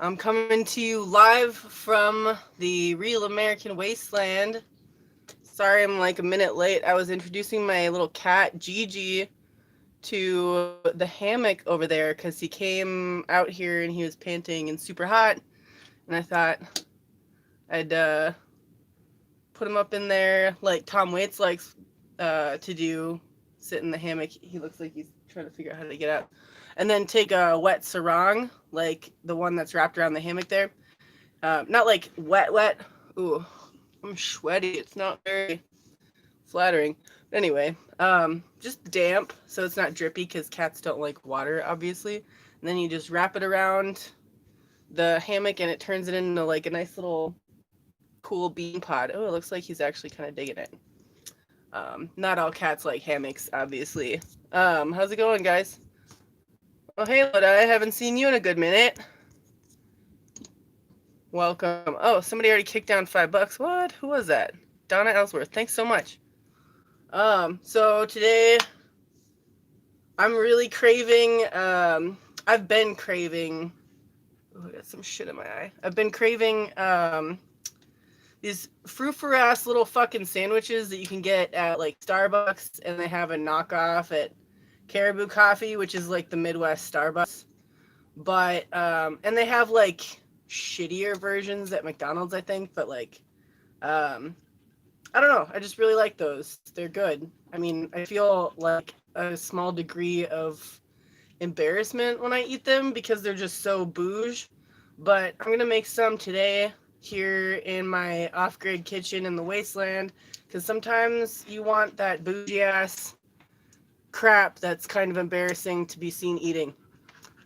I'm coming to you live from the real American wasteland. Sorry I'm like a minute late. I was introducing my little cat, Gigi, to the hammock over there because he came out here and he was panting and super hot. And I thought I'd put him up in there like Tom Waits likes to do, sit in the hammock. He looks like he's trying to figure out how to get out. And then take a wet sarong, like the one that's wrapped around the hammock there. Not like wet. Ooh, I'm sweaty. It's not very flattering. But anyway, just damp so it's not drippy because cats don't like water, obviously. And then you just wrap it around the hammock and it turns it into like a nice little cool bean pod. Oh, it looks like he's actually kind of digging it. Not all cats like hammocks, obviously. How's it going, guys? Oh, hey, Loda, I haven't seen you in a good minute. Welcome. Oh, somebody already kicked down $5. What? Who was that? Donna Ellsworth. Thanks so much. So today I'm really craving, I've been craving, oh, I got some shit in my eye. I've been craving, these frou-frou-ass little fucking sandwiches that you can get at like Starbucks, and they have a knockoff at Caribou Coffee, which is like the Midwest Starbucks. But, and they have like shittier versions at McDonald's, I think, but like, I don't know. I just really like those. They're good. I mean, I feel like a small degree of embarrassment when I eat them because they're just so bouge. But I'm going to make some today here in my off-grid kitchen in the wasteland because sometimes you want that bougie-ass crap that's kind of embarrassing to be seen eating.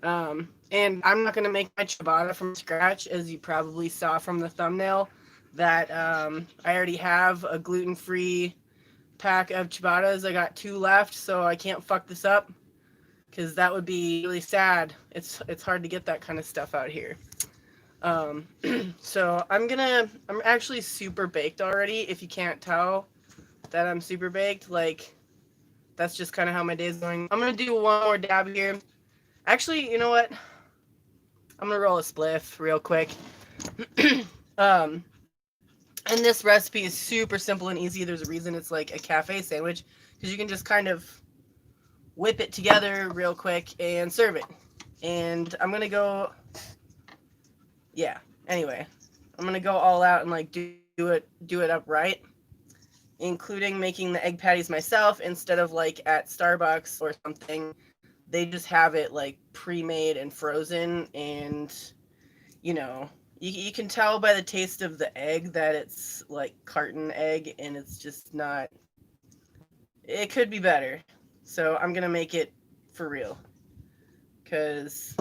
And I'm not going to make my ciabatta from scratch, as you probably saw from the thumbnail, that I already have a gluten-free pack of ciabattas. I got 2 left, so I can't fuck this up, because that would be really sad. It's hard to get that kind of stuff out here. So I'm actually super baked already, if you can't tell that I'm super baked. Like, that's just kind of how my day's going. I'm going to do one more dab here. Actually, you know what? I'm gonna roll a spliff real quick. And this recipe is super simple and easy. There's a reason it's like a cafe sandwich, because you can just kind of whip it together real quick and serve it. And I'm gonna go, yeah. Anyway, I'm gonna go all out and like do it upright, including making the egg patties myself instead of like at Starbucks or something. They just have it like pre-made and frozen, and you know, you can tell by the taste of the egg that it's like carton egg, and it's just not, it could be better. So I'm gonna make it for real, because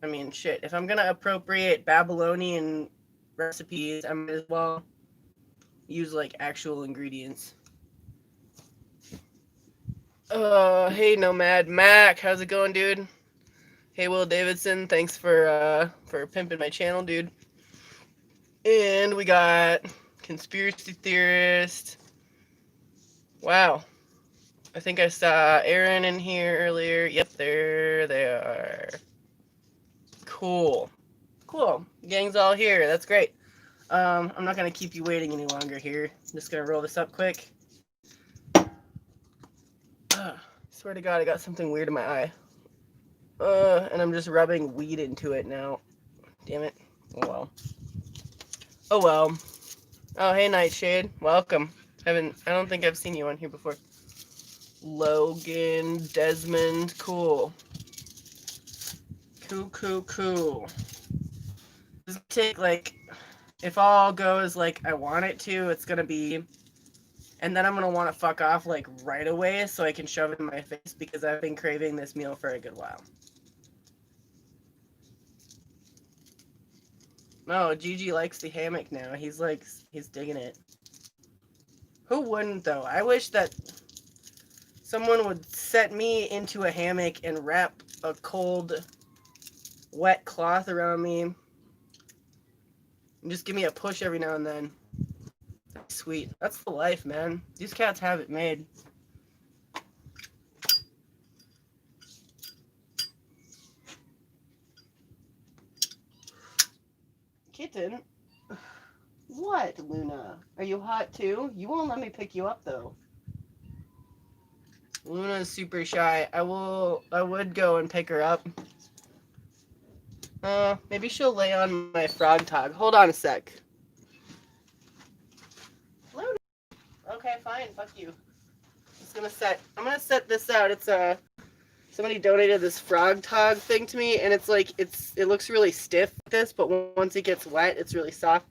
I mean, shit, if I'm gonna appropriate Babylonian recipes, I might as well use like actual ingredients. Hey Nomad Mac, how's it going, dude? Hey Will Davidson, thanks for pimping my channel, dude. And we got conspiracy theorist. Wow, I think I saw Aaron in here earlier. Yep, there they are. Cool. Gang's all here. That's great. I'm not gonna keep you waiting any longer here. I'm just gonna roll this up quick. Swear to God, I got something weird in my eye. And I'm just rubbing weed into it now. Damn it. Oh well. Oh well. Oh hey Nightshade, welcome. I don't think I've seen you on here before. Logan, Desmond, cool. Cool. This take like, if all goes like I want it to, it's gonna be, and then I'm gonna want to fuck off like right away so I can shove it in my face because I've been craving this meal for a good while. No, Gigi likes the hammock now. He's digging it. Who wouldn't though? I wish that someone would set me into a hammock and wrap a cold, wet cloth around me and just give me a push every now and then. That's sweet. That's the life, man. These cats have it made. Kitten? What, Luna? Are you hot too? You won't let me pick you up though. Luna's super shy. I would go and pick her up. Maybe she'll lay on my frog tog. Hold on a sec. Luna. Okay, fine. Fuck you. I'm gonna set this out. It's somebody donated this frog tog thing to me, and it's like it looks really stiff like this, but once it gets wet, it's really soft.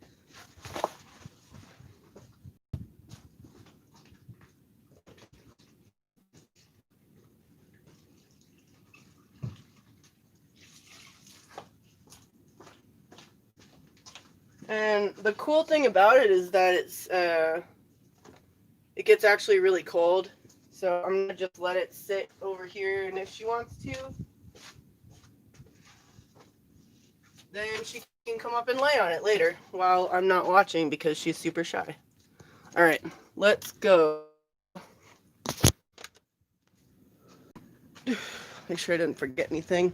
And the cool thing about it is that it gets actually really cold. So I'm gonna just let it sit over here, and if she wants to, then she can come up and lay on it later while I'm not watching because she's super shy. All right, let's go. Make sure I didn't forget anything.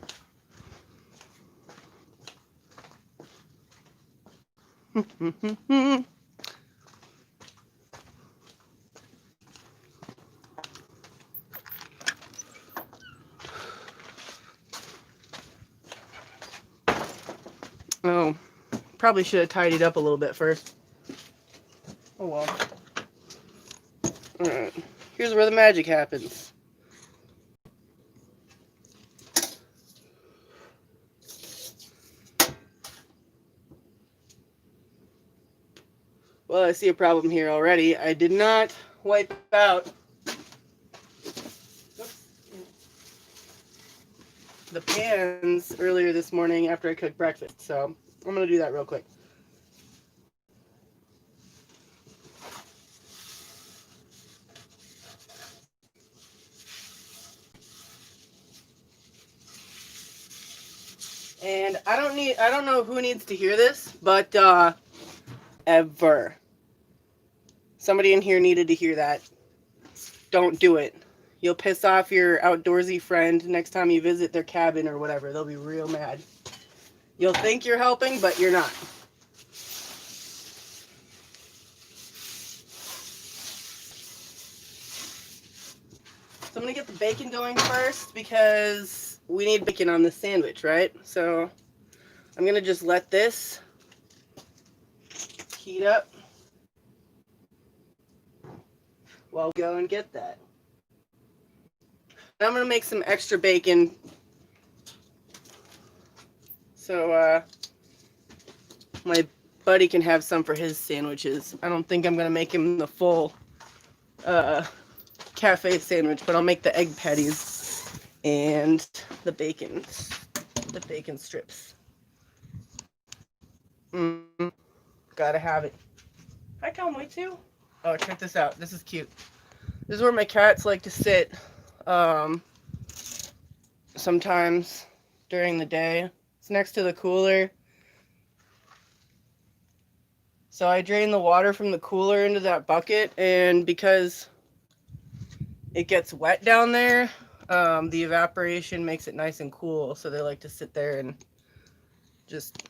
Oh, probably should have tidied up a little bit first. Oh well. Alright, here's where the magic happens. Well, I see a problem here already. I did not wipe out the pans earlier this morning after I cooked breakfast, so I'm going to do that real quick. And I don't know who needs to hear this, but ever. Somebody in here needed to hear that. Don't do it. You'll piss off your outdoorsy friend next time you visit their cabin or whatever. They'll be real mad. You'll think you're helping, but you're not. So I'm going to get the bacon going first because we need bacon on this sandwich, right? So I'm going to just let this heat up while we go and get that. I'm going to make some extra bacon so my buddy can have some for his sandwiches. I don't think I'm going to make him the full cafe sandwich, but I'll make the egg patties and the bacon strips. Gotta have it. Hi, Conway, too. Oh, check this out. This is cute. This is where my cats like to sit sometimes during the day. It's next to the cooler. So I drain the water from the cooler into that bucket, and because it gets wet down there, the evaporation makes it nice and cool, so they like to sit there and just...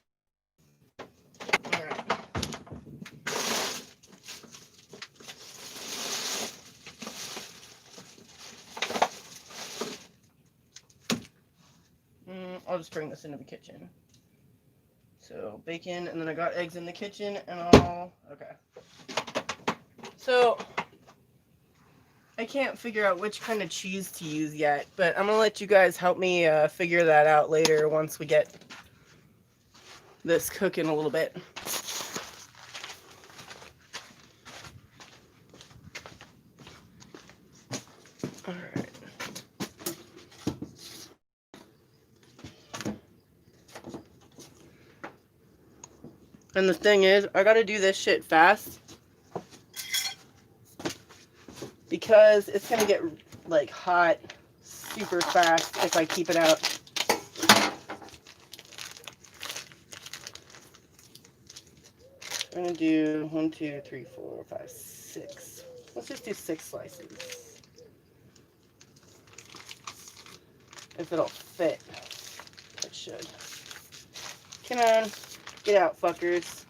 I'll just bring this into the kitchen. So bacon, and then I got eggs in the kitchen, and okay. So I can't figure out which kind of cheese to use yet, but I'm gonna let you guys help me figure that out later once we get this cooking a little bit. All right. And the thing is, I gotta do this shit fast because it's gonna get like hot super fast if I keep it out. I'm gonna do 1, 2, 3, 4, 5, 6. Let's just do 6 slices. If it'll fit, it should. Come on, Get out, fuckers.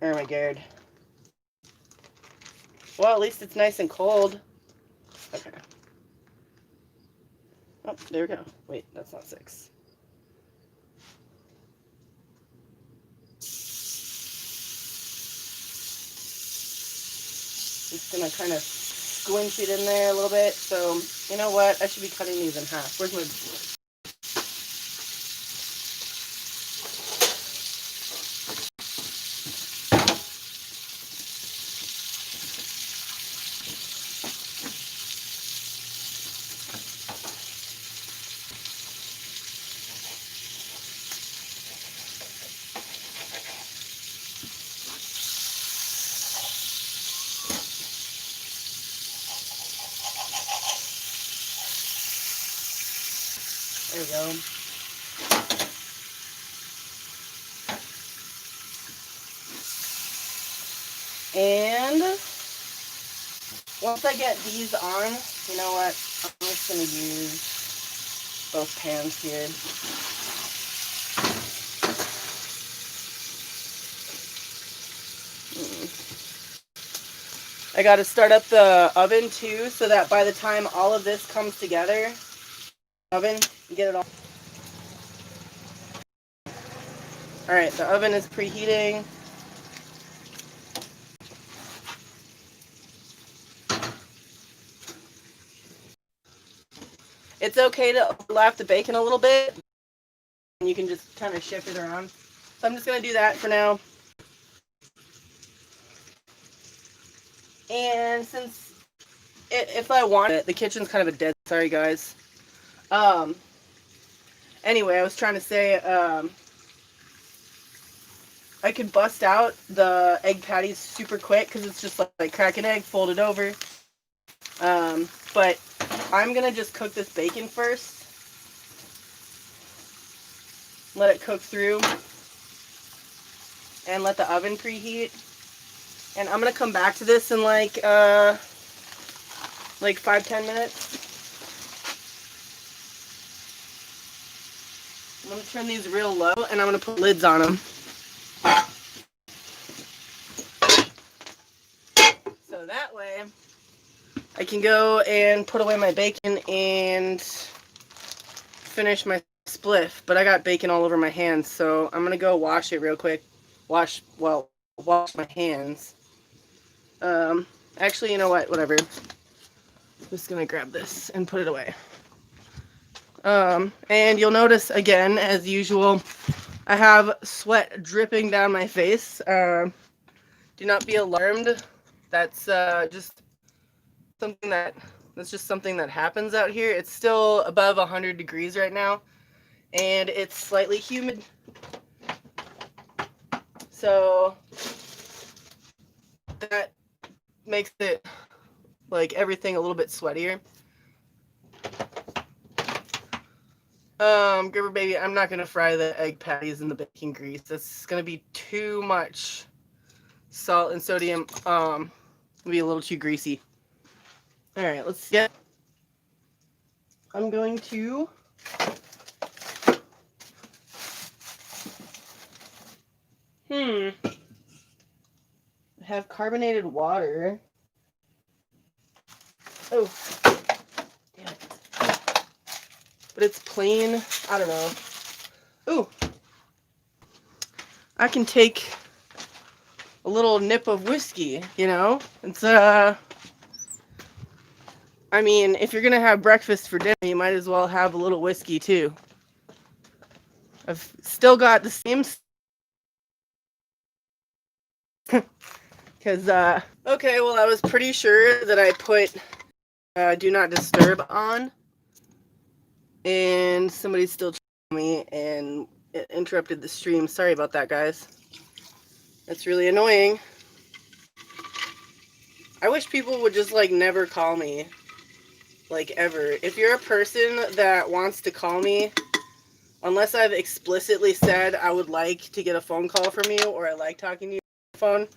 Oh my god. Well, at least it's nice and cold. Okay. Oh, there we go. Wait, that's not 6. Just gonna kind of squinch it in there a little bit. So, you know what? I should be cutting these in half. Where's my... There we go. And once I get these on, you know what? I'm just going to use both pans here. I got to start up the oven too, so that by the time all of this comes together, oven, get it all. All right, the oven is preheating. It's okay to overlap the bacon a little bit. You can just kind of shift it around. So I'm just going to do that for now. And since if I want it, the kitchen's kind of a dead, sorry guys. Anyway, I was trying to say, I could bust out the egg patties super quick because it's just like crack an egg, fold it over. But I'm going to just cook this bacon first. Let it cook through. And let the oven preheat. And I'm going to come back to this in like 5-10 minutes. I'm going to turn these real low and I'm going to put lids on them. So that way I can go and put away my bacon and finish my spliff. But I got bacon all over my hands, so I'm going to go wash it real quick. Wash my hands. Actually, you know what? Whatever. I'm just going to grab this and put it away. And you'll notice, again, as usual, I have sweat dripping down my face. Do not be alarmed. That's just something that happens out here. It's still above 100 degrees right now, and it's slightly humid. So that makes it like everything a little bit sweatier. Gribber baby, I'm not gonna fry the egg patties in the bacon grease. That's gonna be too much salt and sodium. It'll be a little too greasy. All right, let's get. I'm going to have carbonated water. Oh, damn it. But it's plain. I don't know. Ooh, I can take a little nip of whiskey, you know? It's, I mean, if you're gonna have breakfast for dinner, you might as well have a little whiskey, too. I've still got the same... Because, okay, well, I was pretty sure that I put Do Not Disturb on. And somebody's still trying me, and it interrupted the stream. Sorry about that, guys. That's really annoying. I wish people would just, like, never call me. Like, ever. If you're a person that wants to call me, unless I've explicitly said I would like to get a phone call from you, or I like talking to you on the phone,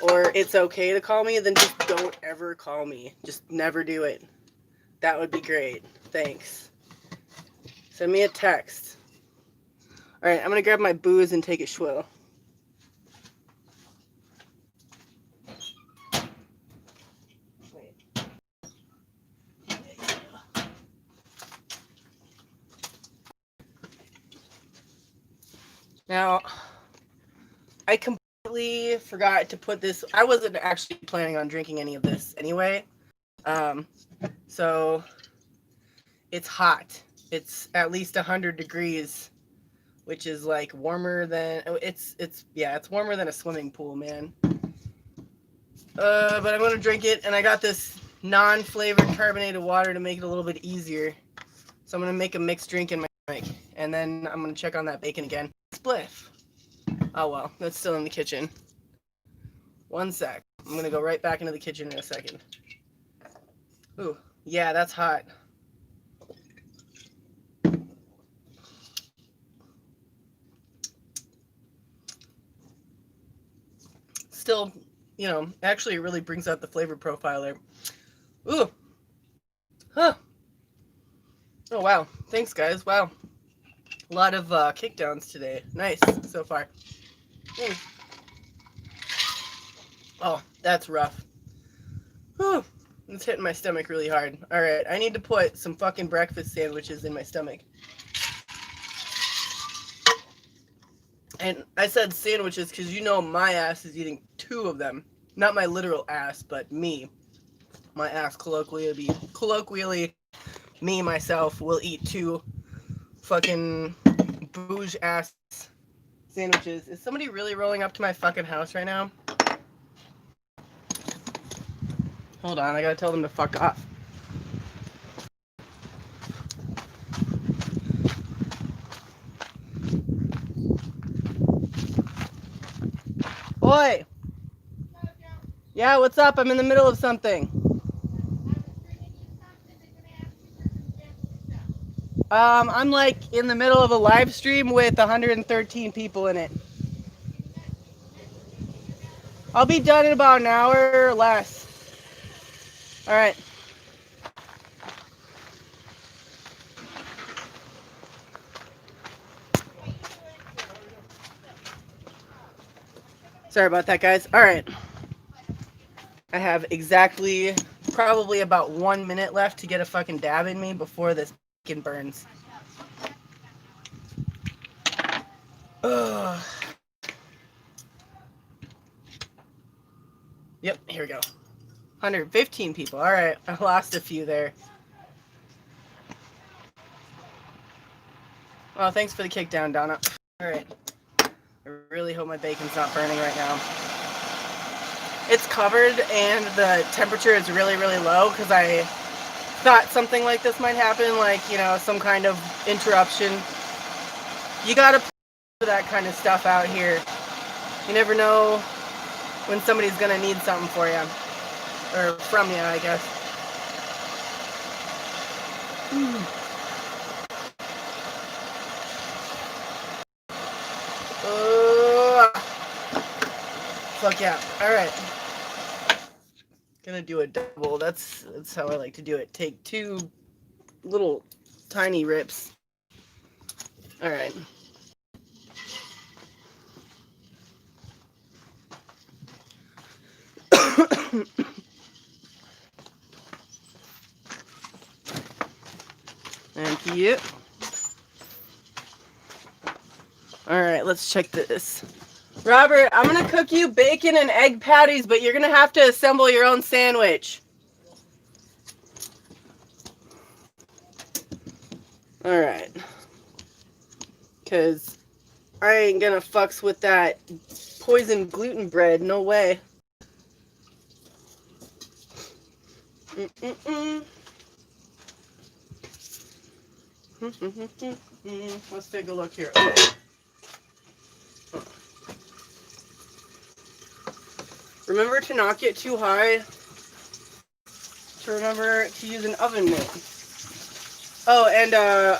or it's okay to call me, then just don't ever call me. Just never do it. That would be great. Thanks. Send me a text. All right, I'm gonna grab my booze and take a swill. Now, I completely forgot to put this. I wasn't actually planning on drinking any of this anyway. So it's hot. It's at least 100 degrees, which is like warmer than it's warmer than a swimming pool, man. But I'm gonna drink it, and I got this non-flavored carbonated water to make it a little bit easier. So I'm gonna make a mixed drink in my stomach, and then I'm gonna check on that bacon again. Spliff. Oh well, that's still in the kitchen. One sec. I'm gonna go right back into the kitchen in a second. Ooh, yeah, that's hot. Still, actually it really brings out the flavor profile there. Ooh. Huh. Oh wow. Thanks guys. Wow. A lot of kickdowns today. Nice so far. Oh, that's rough. Whew. It's hitting my stomach really hard. Alright, I need to put some fucking breakfast sandwiches in my stomach. And I said sandwiches because my ass is eating 2 of them. Not my literal ass, but me. My ass colloquially, me, myself, will eat 2 fucking bouge ass sandwiches. Is somebody really rolling up to my fucking house right now? Hold on, I gotta tell them to fuck off. Oi! Yeah, what's up? I'm in the middle of something. I'm like in the middle of a live stream with 113 people in it. I'll be done in about an hour or less. Alright. Sorry about that, guys. Alright. I have exactly, probably about 1 minute left to get a fucking dab in me before this fucking burns. Ugh. Yep, here we go. 115 people. Alright, I lost a few there. Oh, thanks for the kick down, Donna. Alright. I really hope my bacon's not burning right now. It's covered and the temperature is really, really low because I thought something like this might happen, like, some kind of interruption. You gotta plan for that kind of stuff out here. You never know when somebody's gonna need something for you. Or from you, I guess. Fuck yeah. Alright. Gonna do a double. That's how I like to do it. Take 2 little tiny rips. Alright. Thank you. Alright, let's check this. Robert, I'm gonna cook you bacon and egg patties, but you're gonna have to assemble your own sandwich. Alright. Because I ain't gonna fucks with that poison gluten bread. No way. Let's take a look here. Remember to not get too high. To remember to use an oven mitt. Oh, and a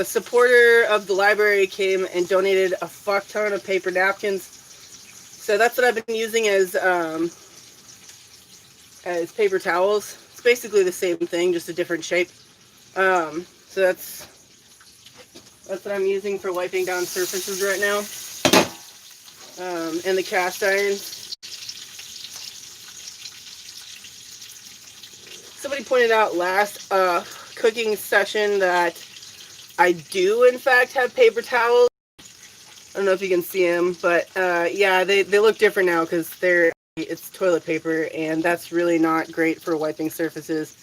supporter of the library came and donated a fuck ton of paper napkins. So that's what I've been using as paper towels. It's basically the same thing, just a different shape. So that's That's what I'm using for wiping down surfaces right now. And the cast iron. Somebody pointed out last cooking session that I do, in fact, have paper towels. I don't know if you can see them, but yeah, they look different now because it's toilet paper, and that's really not great for wiping surfaces.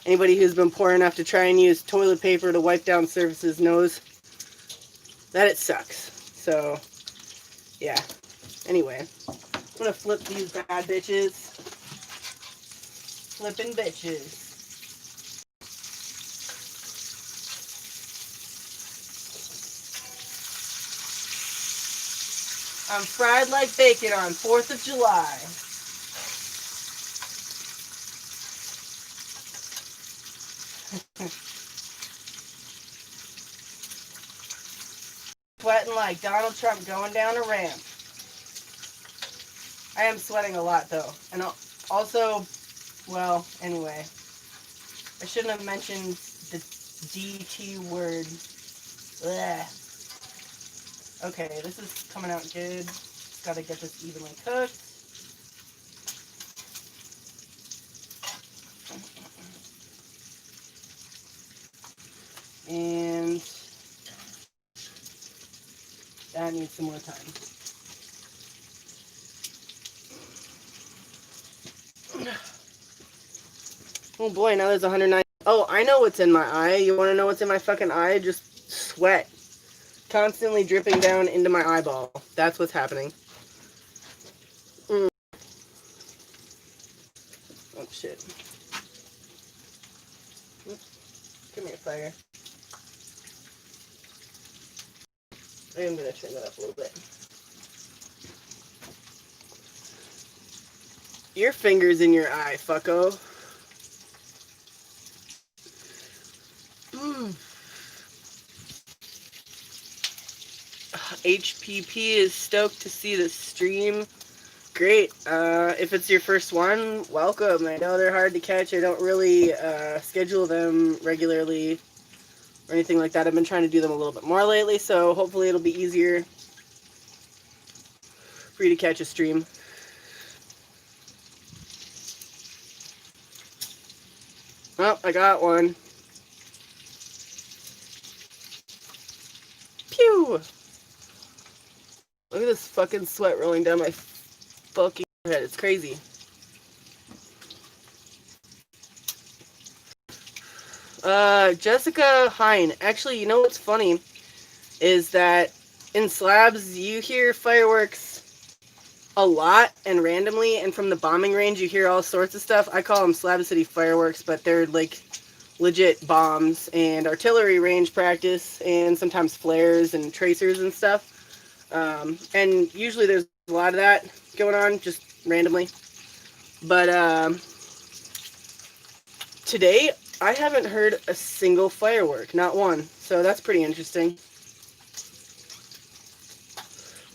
Anybody who's been poor enough to try and use toilet paper to wipe down surfaces knows that it sucks. So, yeah. Anyway, I'm gonna flip these bad bitches. Flipping bitches. I'm fried like bacon on 4th of July. Sweating like Donald Trump going down a ramp. I am sweating a lot though. And also, well, anyway. I shouldn't have mentioned the DT word. Blech. Okay, this is coming out good. Gotta get this evenly cooked. And that needs some more time. Oh boy, now there's 109. Oh, I know what's in my eye. You want to know what's in my fucking eye? Just sweat. Constantly dripping down into my eyeball. That's what's happening. Mm. Oh shit. Come here, fire. I am gonna turn that up a little bit. Your finger's in your eye, fucko. HPP is stoked to see the stream. Great. If it's your first one, welcome. I know they're hard to catch. I don't really schedule them regularly or anything like that. I've been trying to do them a little bit more lately, so hopefully it'll be easier for you to catch a stream. Oh, I got one. Pew! Look at this fucking sweat rolling down my fucking head. It's crazy. Jessica Hine. Actually, you know what's funny is that in slabs you hear fireworks a lot and randomly, and from the bombing range you hear all sorts of stuff. I call them Slab City fireworks, but they're like legit bombs and artillery range practice and sometimes flares and tracers and stuff. And usually there's a lot of that going on just randomly. But today I haven't heard a single firework, not one. So that's pretty interesting.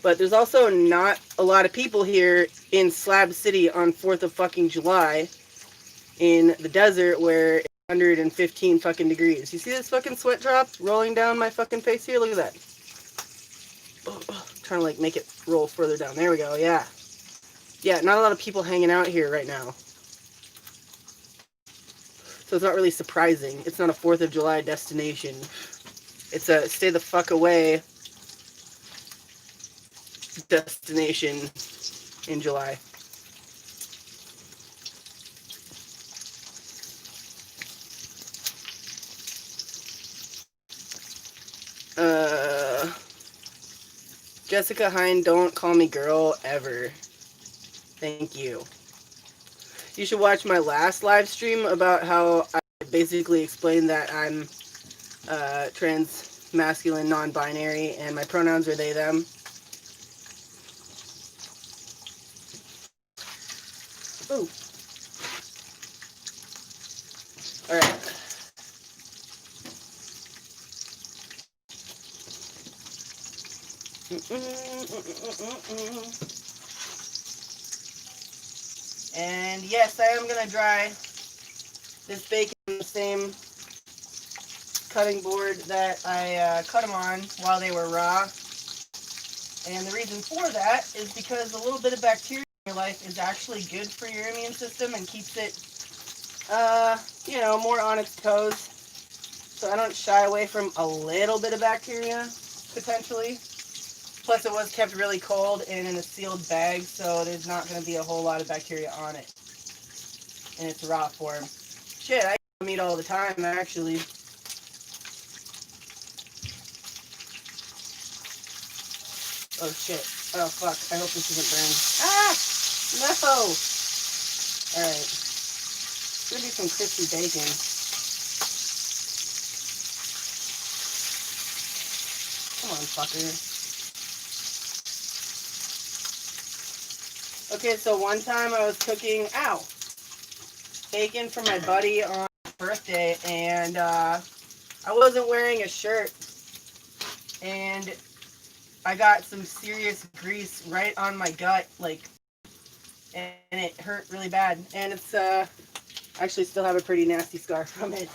But there's also not a lot of people here in Slab City on 4th of fucking July in the desert where it's 115 fucking degrees. You see this fucking sweat drop rolling down my fucking face here? Look at that. Trying to like make it roll further down. There we go. Yeah. Yeah, not a lot of people hanging out here right now. So it's not really surprising. It's not a 4th of July destination. It's a stay the fuck away destination in July. Jessica Hine, don't call me girl ever. Thank you. You should watch my last live stream about how I basically explained that I'm trans, masculine, non-binary, and my pronouns are they, them. Ooh. Alright. And yes, I am going to dry this bacon in the same cutting board that I cut them on while they were raw. And the reason for that is because a little bit of bacteria in your life is actually good for your immune system and keeps it, you know, more on its toes. So I don't shy away from a little bit of bacteria, potentially. Plus, it was kept really cold and in a sealed bag, so there's not going to be a whole lot of bacteria on it in its raw form. Shit, I eat meat all the time, actually. Oh, shit. Oh, fuck. I hope this isn't burned. Ah! No! Alright. It's going to be some crispy bacon. Come on, fucker. Okay, so one time I was cooking, bacon for my buddy on his birthday, and I wasn't wearing a shirt, and I got some serious grease right on my gut, like, and it hurt really bad, and it's, actually still have a pretty nasty scar from it.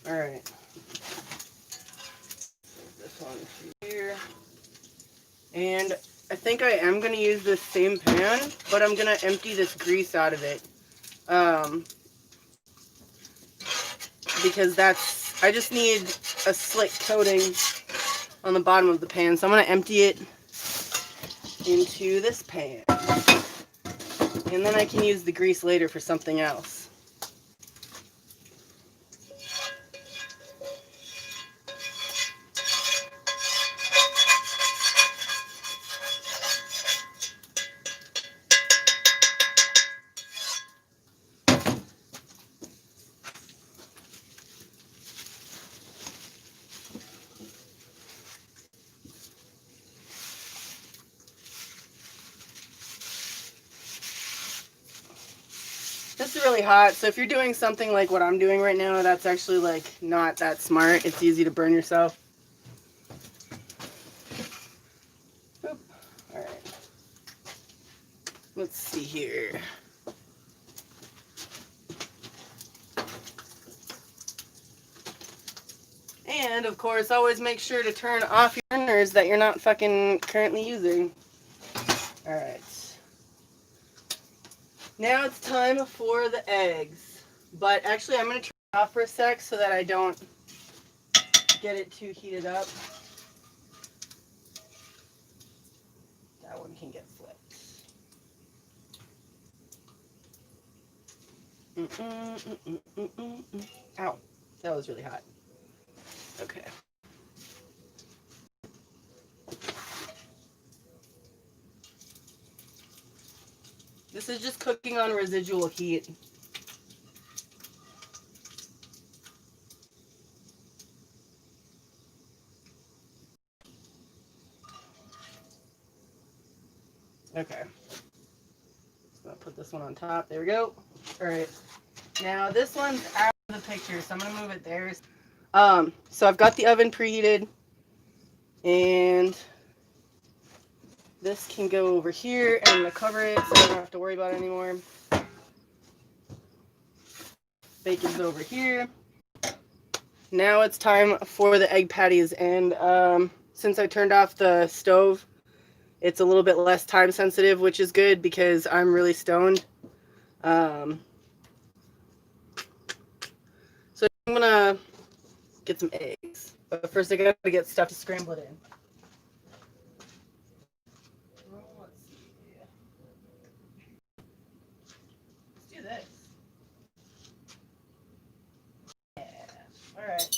Alright. This one here. And I think I am going to use this same pan, but I'm going to empty this grease out of it. Because I just need a slick coating on the bottom of the pan. So I'm going to empty it into this pan. And then I can use the grease later for something else. This is really hot, so if you're doing something like what I'm doing right now, that's actually like not that smart. It's easy to burn yourself. Oop. All right. Let's see here. And of course, always make sure to turn off your burners that you're not fucking currently using. All right. Now it's time for the eggs. But actually, I'm going to turn it off for a sec so that I don't get it too heated up. That one can get flipped. Ow. That was really hot. Okay. This is just cooking on residual heat. Okay. So I'll put this one on top. There we go. All right. Now this one's out of the picture, so I'm gonna move it there. So I've got the oven preheated, and this can go over here, and I'm gonna cover it so I don't have to worry about it anymore. Bacon's over here. Now it's time for the egg patties, and since I turned off the stove, it's a little bit less time sensitive, which is good because I'm really stoned. So I'm gonna get some eggs, but first I gotta get stuff to scramble it in. Let's do this. Yeah. All right.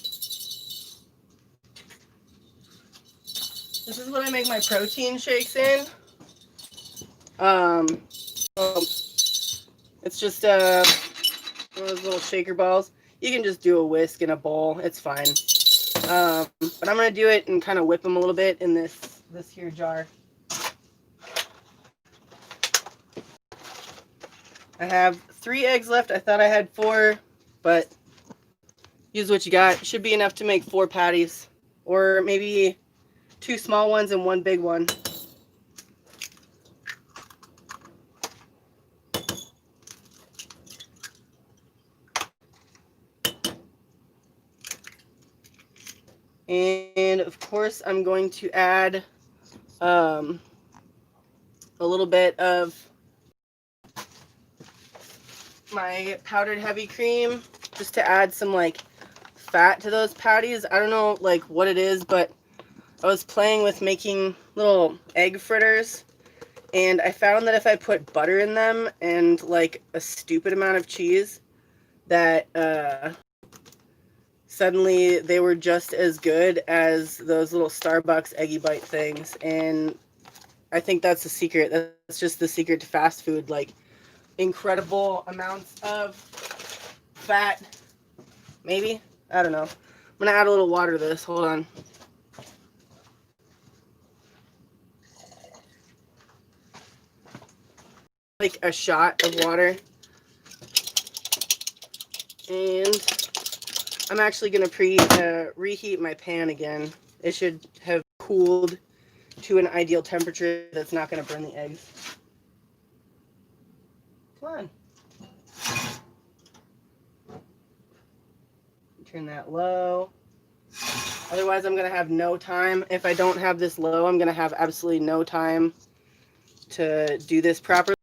This is what I make my protein shakes in. It's just one of those little shaker balls. You can just do a whisk in a bowl. It's fine. But I'm gonna do it and kind of whip them a little bit in this here jar. I have 3 eggs left. I thought I had 4, but use what you got. Should be enough to make 4 patties, or maybe 2 small ones and 1 big one. And of course, I'm going to add a little bit of my powdered heavy cream just to add some like fat to those patties. I don't know like what it is, but I was playing with making little egg fritters, and I found that if I put butter in them and like a stupid amount of cheese, that suddenly they were just as good as those little Starbucks Eggy Bite things. And I think that's the secret. That's just the secret to fast food. Like incredible amounts of fat, maybe? I don't know. I'm gonna add a little water to this. Hold on. Like a shot of water. And I'm actually gonna reheat my pan again. It should have cooled to an ideal temperature that's not gonna burn the eggs. Come on. Turn that low. Otherwise, I'm gonna have no time. If I don't have this low, I'm gonna have absolutely no time to do this properly.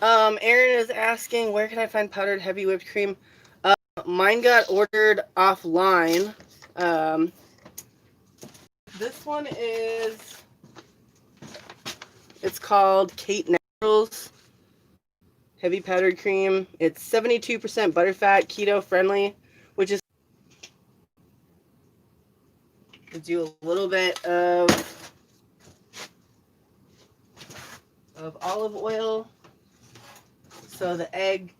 Aaron is asking, where can I find powdered heavy whipped cream? Mine got ordered offline. This one is, it's called Kate Naturals Heavy Powdered Cream. It's 72% butterfat, keto friendly, which is, do a little bit of olive oil so the egg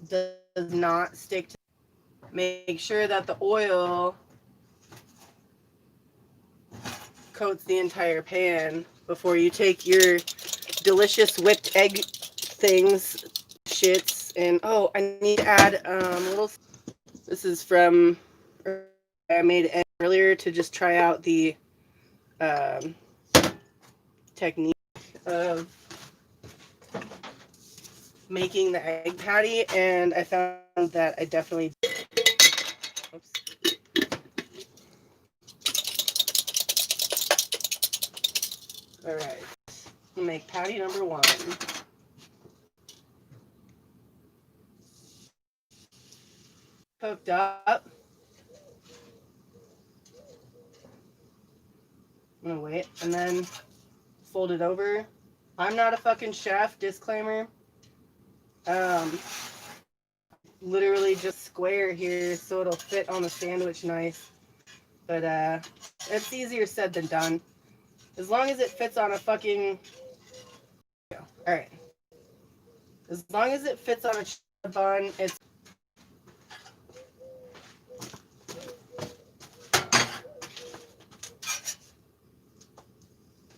does not stick to. Make sure that the oil coats the entire pan before you take your delicious whipped egg things, shits. And oh, I need to add a little. This is from, I made earlier to just try out the technique of making the egg patty, and I found that I definitely. Oops. All right, make patty number 1. Cooked up. I'm gonna wait and then fold it over. I'm not a fucking chef, disclaimer. Literally just square here so it'll fit on the sandwich nice. But it's easier said than done. As long as it fits on a fucking. Alright. As long as it fits on a bun, it's.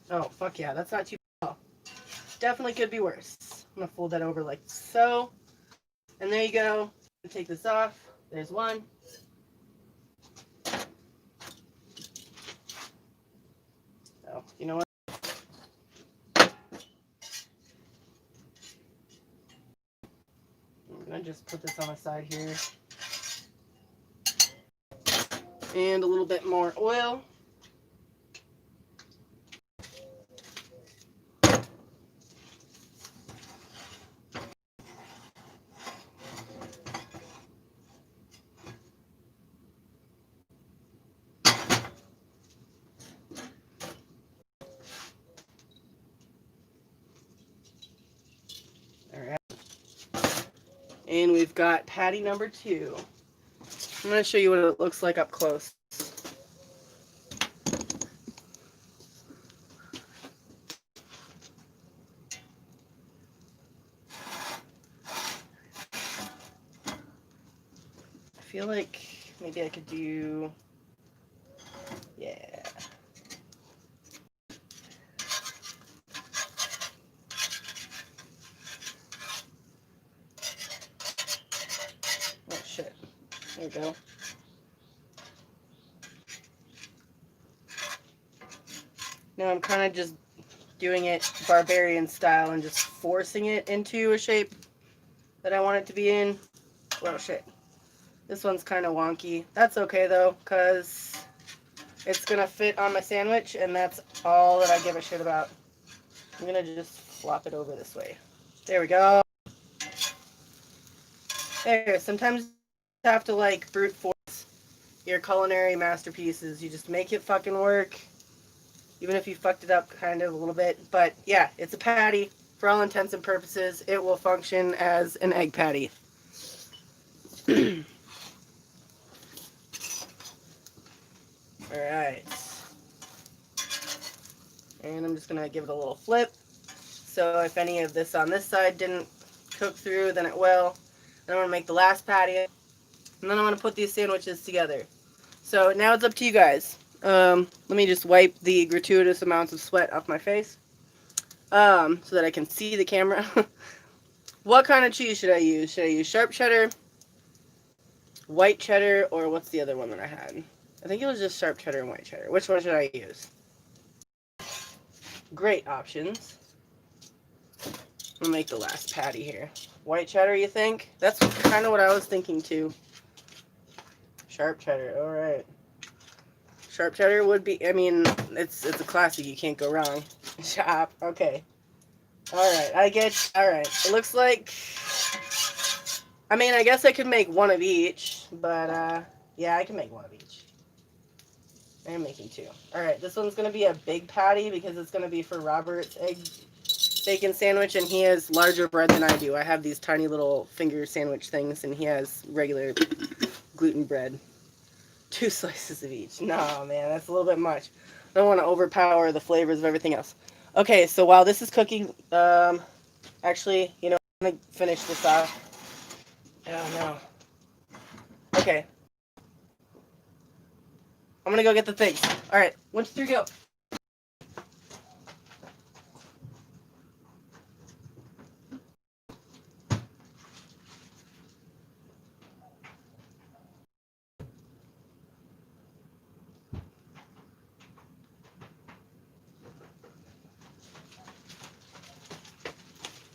Oh, fuck yeah, that's not too bad. Definitely could be worse. I'm gonna fold that over like so. And there you go. Take this off. There's one. Oh, you know what? I'm gonna just put this on the side here. And a little bit more oil. Alright. And we've got patty number 2. I'm going to show you what it looks like up close. I feel like maybe I could do, yeah. There we go. Now I'm kind of just doing it barbarian style and just forcing it into a shape that I want it to be in. Well, shit. This one's kind of wonky. That's okay though, because it's going to fit on my sandwich, and that's all that I give a shit about. I'm going to just flop it over this way. There we go. There, sometimes you have to like brute force your culinary masterpieces. You just make it fucking work, even if you fucked it up kind of a little bit. But yeah, it's a patty. For all intents and purposes, it will function as an egg patty. Alright. And I'm just going to give it a little flip. So if any of this on this side didn't cook through, then it will. Then I'm going to make the last patty. And then I'm going to put these sandwiches together. So now it's up to you guys. Let me just wipe the gratuitous amounts of sweat off my face. So that I can see the camera. What kind of cheese should I use? Should I use sharp cheddar, white cheddar, or what's the other one that I had? I think it was just sharp cheddar and white cheddar. Which one should I use? Great options. I'll make the last patty here. White cheddar, you think? That's kind of what I was thinking too. Sharp cheddar, alright. Sharp cheddar would be, I mean, it's a classic, you can't go wrong. Shop, okay. Alright, alright. It looks like, I mean, I guess I could make one of each, but, yeah, I can make one of each. I'm making two. Alright, this one's going to be a big patty because it's going to be for Robert's egg bacon sandwich, and he has larger bread than I do. I have these tiny little finger sandwich things, and he has regular gluten bread. 2 slices of each. No, man, that's a little bit much. I don't want to overpower the flavors of everything else. Okay, so while this is cooking, actually, you know, I'm going to finish this off. Oh, no. Okay. I'm going to go get the things. All right, 1, 2, 3, go.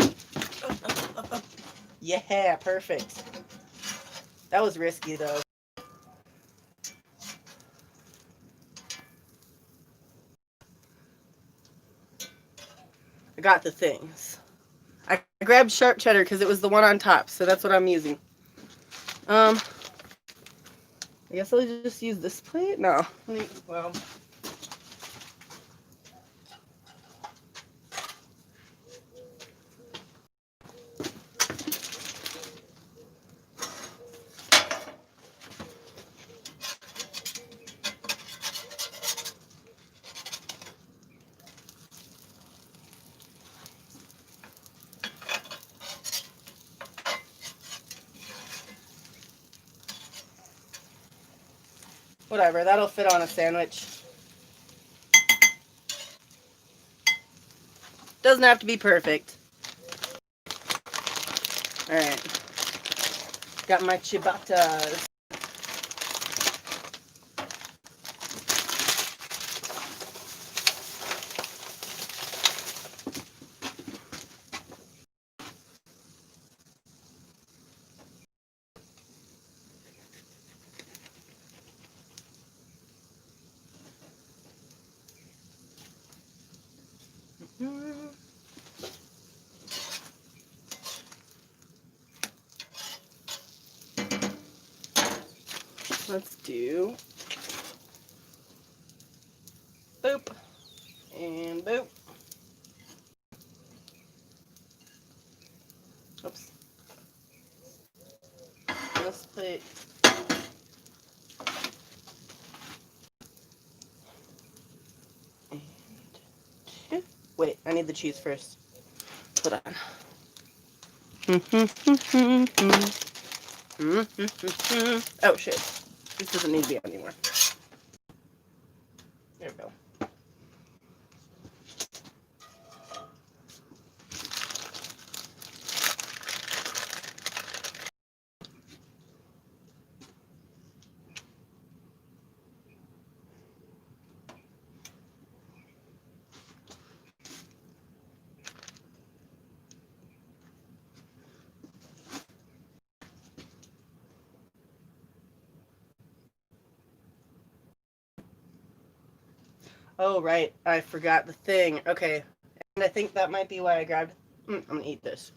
Up. Yeah, perfect. That was risky, though. I got the things. I grabbed sharp cheddar because it was the one on top, so that's what I'm using. I guess I'll just use this plate? No. Well... Whatever, that'll fit on a sandwich. Doesn't have to be perfect. Alright. Got my ciabattas. Let's do boop and boop. Oops. Let's put and two. Wait, I need the cheese first. Hold on. Oh shit. This doesn't need to be on anymore. There we go. Oh, right. I forgot the thing. Okay. And I think that might be why I grabbed... I'm going to eat this.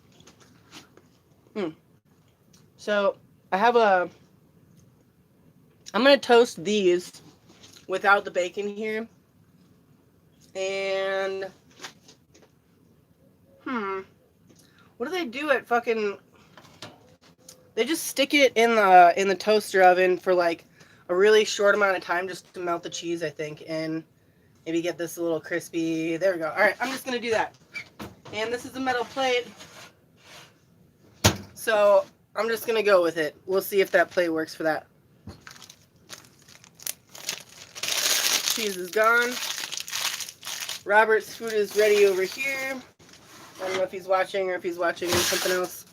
So, I have a... I'm going to toast these without the bacon here. And... What do they do at fucking... They just stick it in the toaster oven for like a really short amount of time just to melt the cheese, I think, and maybe get this a little crispy. There we go. All right, I'm just going to do that. And this is a metal plate. So I'm just going to go with it. We'll see if that plate works for that. Cheese is gone. Robert's food is ready over here. I don't know if he's watching or if he's watching something else.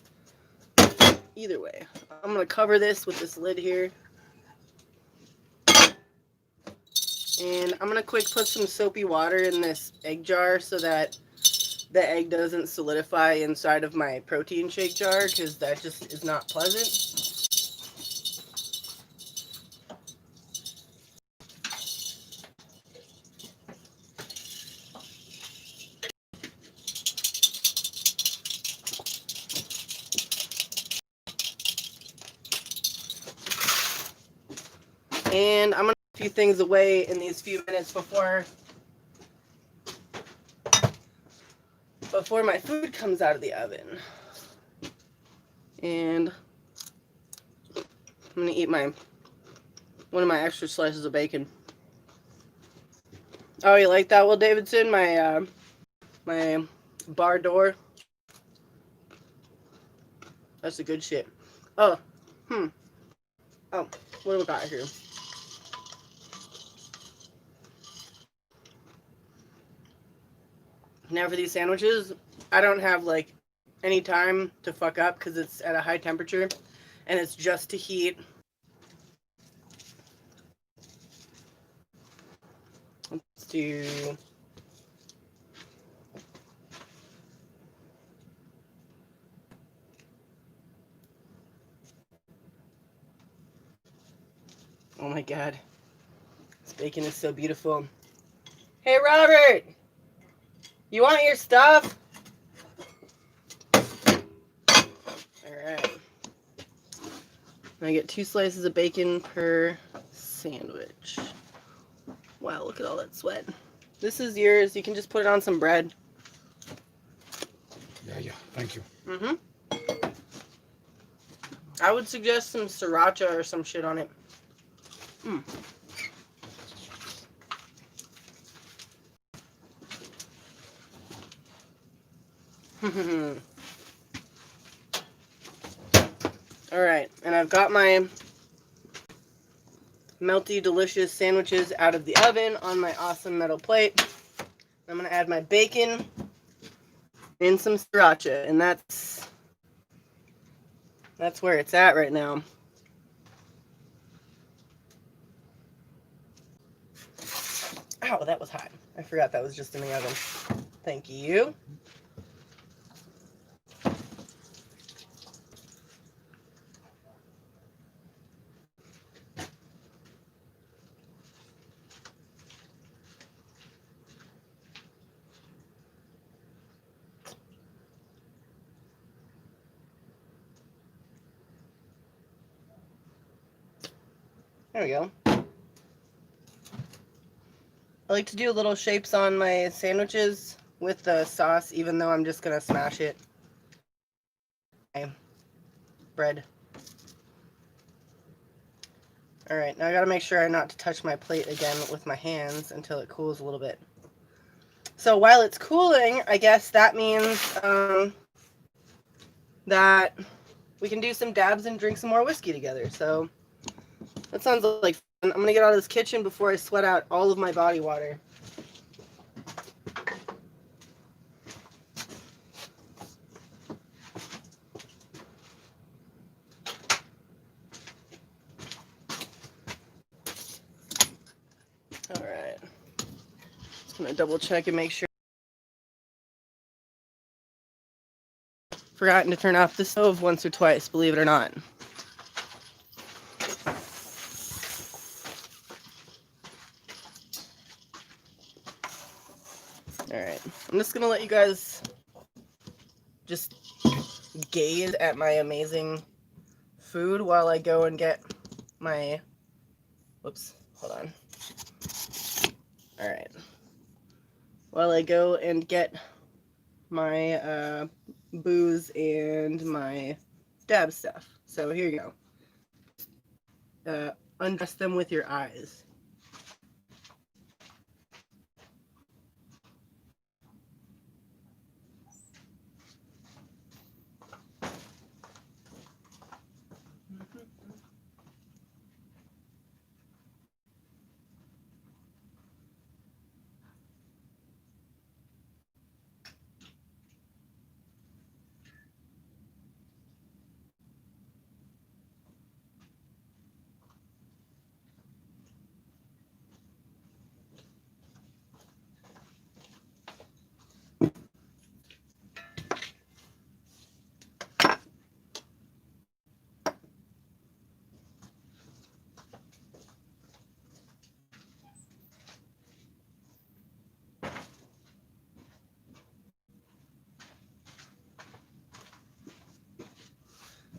Either way, I'm going to cover this with this lid here. And I'm going to quick put some soapy water in this egg jar so that the egg doesn't solidify inside of my protein shake jar, because that just is not pleasant. And I'm going to put a few things away in these few minutes before my food comes out of the oven. And I'm going to eat one of my extra slices of bacon. Oh, you like that, Will Davidson? My bar door. That's the good shit. Oh, Oh, what do we got here? Now for these sandwiches, I don't have like any time to fuck up because it's at a high temperature and it's just to heat. Let's do... Oh my god. This bacon is so beautiful. Hey, Robert! You want your stuff? Alright. I get 2 slices of bacon per sandwich. Wow, look at all that sweat. This is yours. You can just put it on some bread. Yeah. Thank you. I would suggest some sriracha or some shit on it. Alright, and I've got my melty, delicious sandwiches out of the oven on my awesome metal plate. I'm going to add my bacon and some sriracha, and that's where it's at right now. Ow, that was hot. I forgot that was just in the oven. Thank you. There we go. I like to do little shapes on my sandwiches with the sauce, even though I'm just going to smash it. Okay. Bread. Alright, now I gotta make sure not to touch my plate again with my hands until it cools a little bit. So while it's cooling, I guess that means that we can do some dabs and drink some more whiskey together. So that sounds like fun. I'm gonna get out of this kitchen before I sweat out all of my body water. Alright. Just gonna double check and make sure. Forgotten to turn off the stove once or twice, believe it or not. I'm just gonna let you guys just gaze at my amazing food while I go and get my, whoops, hold on. All right. While I go and get my booze and my dab stuff. So here you go. Undress them with your eyes.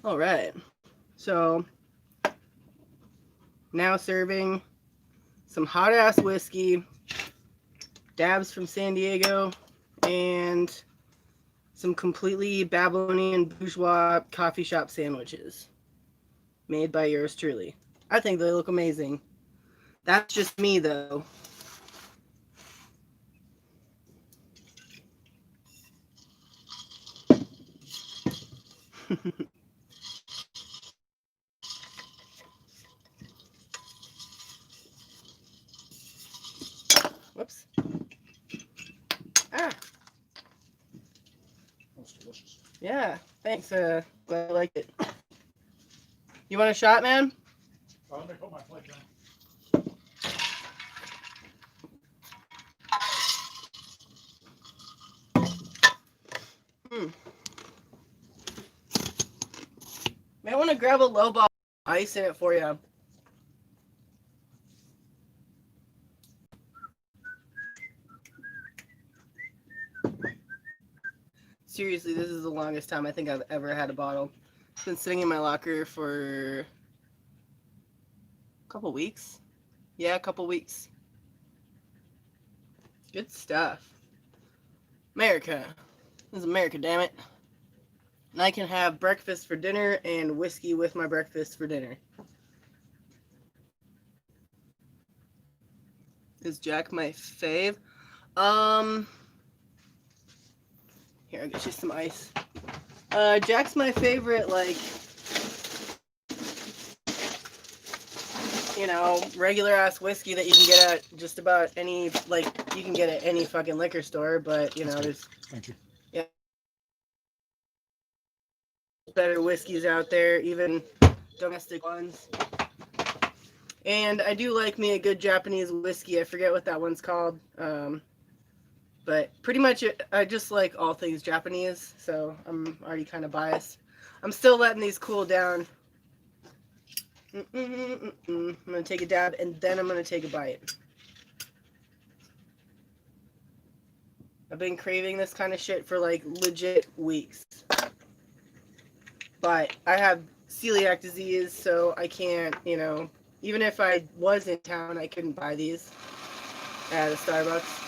All right. So now serving some hot ass whiskey, dabs from San Diego, and some completely Babylonian bourgeois coffee shop sandwiches made by yours truly. I think they look amazing. That's just me though. Whoops. Ah. That's delicious. Yeah. Thanks. Glad I liked it. You want a shot, man? Let me put my plate down. May I want to grab a low ball ice in it for you. Seriously, this is the longest time I think I've ever had a bottle. It's been sitting in my locker for a couple weeks. Yeah, a couple weeks. Good stuff. America. This is America, damn it. And I can have breakfast for dinner and whiskey with my breakfast for dinner. Is Jack my fave? Here, I'll get you some ice. Jack's my favorite, like, you know, regular ass whiskey that you can get at just about any, like, you can get at any fucking liquor store, but, you know, there's Thank you. better whiskeys out there, even domestic ones. And I do like me a good Japanese whiskey. I forget what that one's called. But pretty much I just like all things Japanese, so I'm already kind of biased. I'm still letting these cool down. I'm going to take a dab, and then I'm going to take a bite. I've been craving this kind of shit for, like, legit weeks. But I have celiac disease, so I can't, you know, even if I was in town, I couldn't buy these at a Starbucks.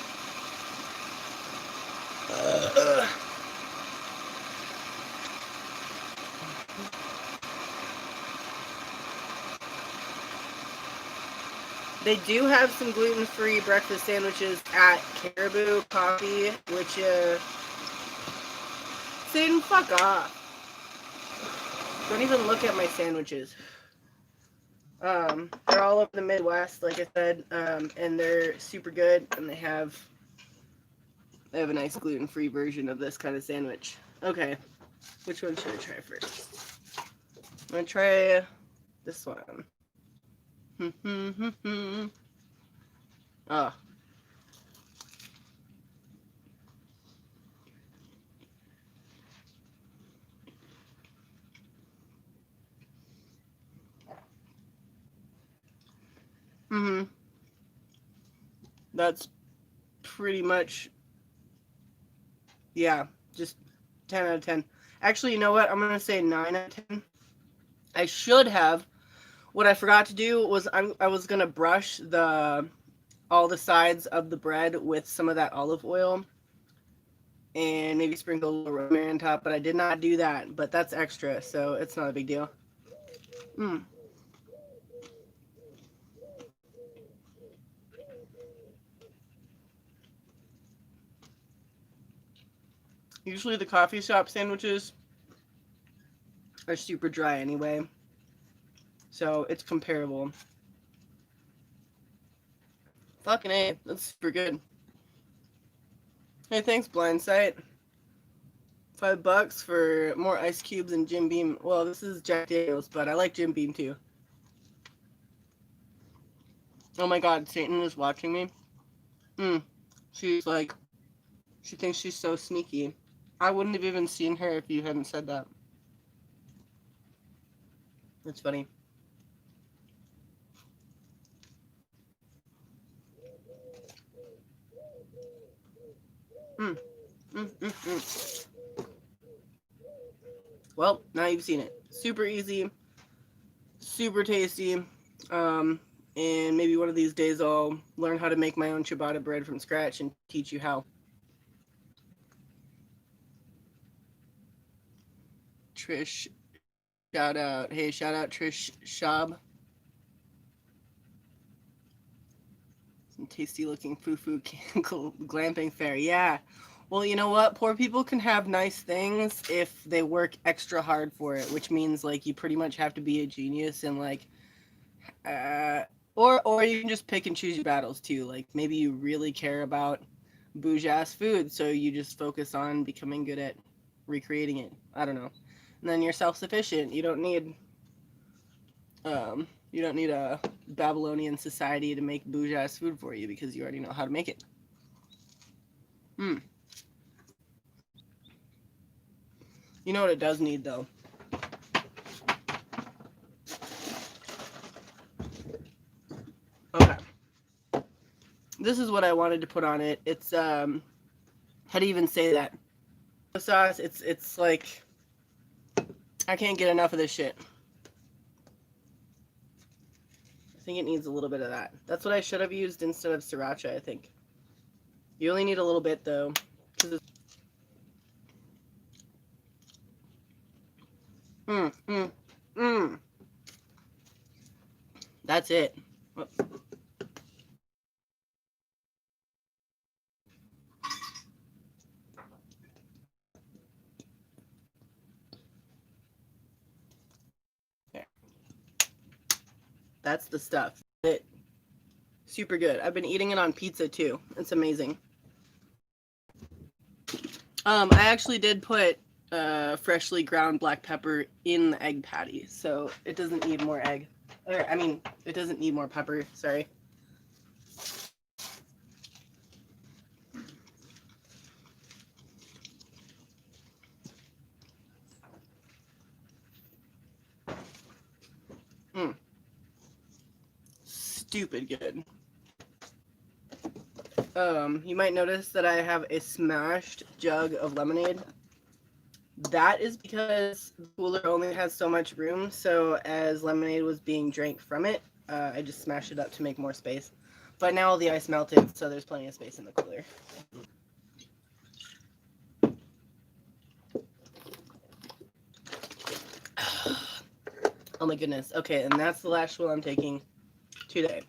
They do have some gluten-free breakfast sandwiches at Caribou Coffee, which, Satan, fuck off. Don't even look at my sandwiches. They're all over the Midwest, like I said, and they're super good, and they have a nice gluten-free version of this kind of sandwich. Okay, which one should I try first? I'm gonna try this one. Oh. That's pretty much Yeah, just 10 out of 10. Actually, you know what? I'm going to say 9 out of 10. I should have. What I forgot to do was I was going to brush all the sides of the bread with some of that olive oil and maybe sprinkle a little rosemary on top, but I did not do that. But that's extra, so it's not a big deal. Mm. Usually the coffee shop sandwiches are super dry anyway, so it's comparable. Fucking A, that's super good. Hey, thanks, Blind Sight. $5 for more ice cubes and Jim Beam. Well, this is Jack Daniels, but I like Jim Beam too. Oh my god, Satan is watching me. She's like, she thinks she's so sneaky. I wouldn't have even seen her if you hadn't said that. That's funny. Mm, mm. Well, now you've seen it. Super easy, super tasty. And maybe one of these days I'll learn how to make my own ciabatta bread from scratch and teach you how. Trish, shout out. Hey, shout out Trish Shab. Some tasty looking foo-foo glamping fare. Yeah. Well, you know what? Poor people can have nice things if they work extra hard for it, which means like you pretty much have to be a genius and like uh or you can just pick and choose your battles too. Like maybe you really care about bougie ass food, so you just focus on becoming good at recreating it. I don't know. And then you're self-sufficient. You don't need a Babylonian society to make bougie ass food for you because you already know how to make it. Hmm. You know what it does need though? Okay. This is what I wanted to put on it. It's how do you even say that? The sauce, it's like I can't get enough of this shit. I think it needs a little bit of that. That's what I should have used instead of sriracha, I think. You only need a little bit though. Mm, mm, mm. That's it. Okay. That's the stuff. It super good. I've been eating it on pizza too. It's amazing. I actually did put freshly ground black pepper in the egg patty, so it doesn't need more egg. Or I mean, it doesn't need more pepper. Sorry. Mm. Stupid good. You might notice that I have a smashed jug of lemonade. That is because the cooler only has so much room, so as lemonade was being drank from it, I just smashed it up to make more space. But now all the ice melted, so there's plenty of space in the cooler. Oh my goodness. Okay, and that's the last one I'm taking today.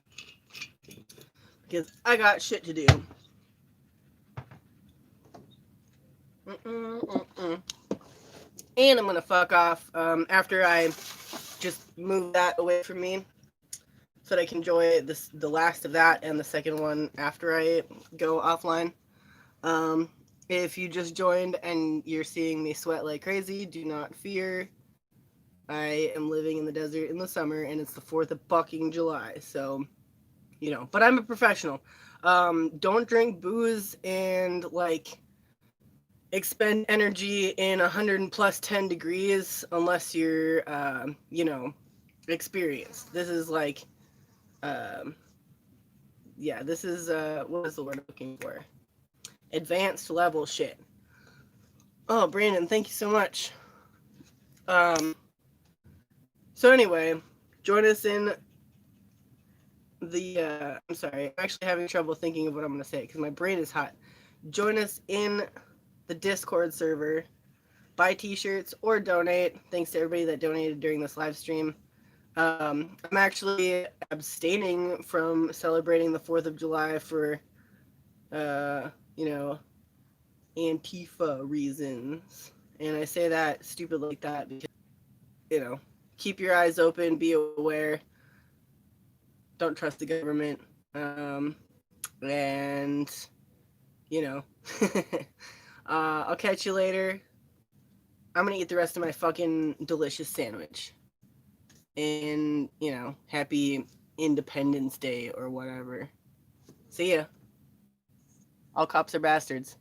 Because I got shit to do. Mm-mm-mm-mm. And I'm gonna fuck off after I just move that away from me so that I can enjoy the last of that and the second one after I go offline. Um, if you just joined and you're seeing me sweat like crazy, do not fear. I am living in the desert in the summer and it's the 4th of fucking July, so but I'm a professional. Don't drink booze and like expend energy in 100 plus 10 degrees unless you're experienced. This is like um yeah, this is what is the word I'm looking for? Advanced level shit. Oh, Brandon, thank you so much. So anyway, join us in the. I'm sorry, I'm actually having trouble thinking of what I'm gonna say because my brain is hot. Join us in the Discord server. Buy T-shirts or donate. Thanks to everybody that donated during this live stream. I'm actually abstaining from celebrating the 4th of July for, you know, Antifa reasons. And I say that stupid like that because, keep your eyes open, be aware, don't trust the government. And, you know, I'll catch you later. I'm going to eat the rest of my fucking delicious sandwich. And, happy Independence Day or whatever. See ya. All cops are bastards.